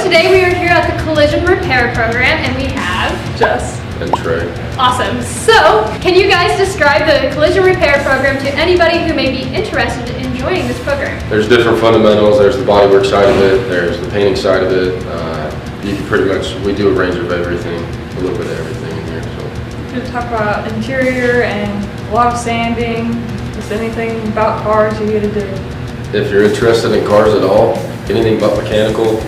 today we are here at the collision repair program and we have Jess and Tre. Awesome. So, can you guys describe the collision repair program to anybody who may be interested in joining this program? There's different fundamentals. There's the bodywork side of it. There's the painting side of it. You can pretty much, we do a range of everything, a little bit of everything in here. So. We're going to talk about interior and a lot of sanding, just anything about cars you get to do. If you're interested in cars at all, anything but mechanical,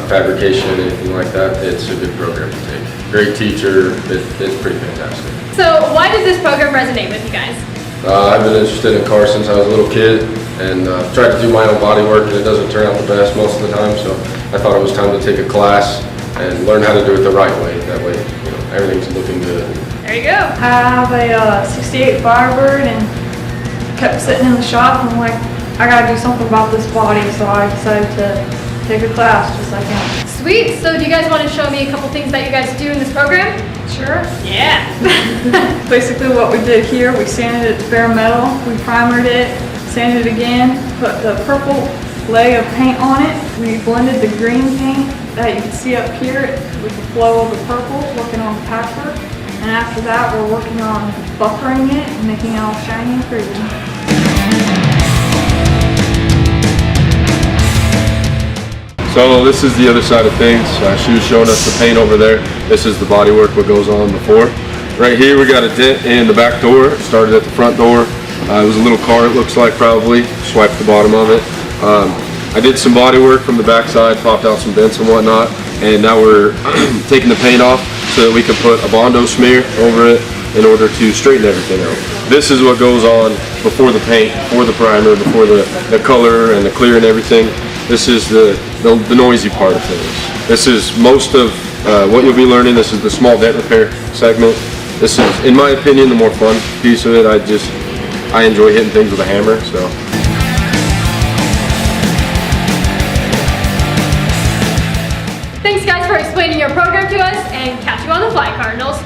fabrication, anything like that, it's a good program to take. Great teacher, it's pretty fantastic. So why does this program resonate with you guys? I've been interested in cars since I was a little kid and tried to do my own body work, and it doesn't turn out the best most of the time, so I thought it was time to take a class and learn how to do it the right way. That way, you know, everything's looking good. There you go. I have a 68 Firebird and kept sitting in the shop and I'm like, I gotta do something about this body, so I decided to take a class just like him. Sweet. So do you guys want to show me a couple things that you guys do in this program? Sure. Yeah. Basically what we did here, we sanded it to bare metal, we primered it, sanded it again, put the purple layer of paint on it. We blended the green paint that you can see up here with the flow of the purple, working on the patchwork. And after that, we're working on buffering it and making it all shiny and pretty. So this is the other side of things. She was showing us the paint over there. This is the body work, what goes on before. Right here we got a dent in the back door. It started at the front door. It was a little car, it looks like, probably. Swiped the bottom of it. I did some body work from the back side, popped out some dents and whatnot, and now we're taking the paint off so that we can put a Bondo smear over it in order to straighten everything out. This is what goes on before the paint, before the primer, before the color and the clear and everything. This is the noisy part of things. This is most of what you'll be learning. This is the small dent repair segment. This is, in my opinion, the more fun piece of it. I enjoy hitting things with a hammer, so. Thanks guys for explaining your program to us, and catch you on the fly, Cardinals.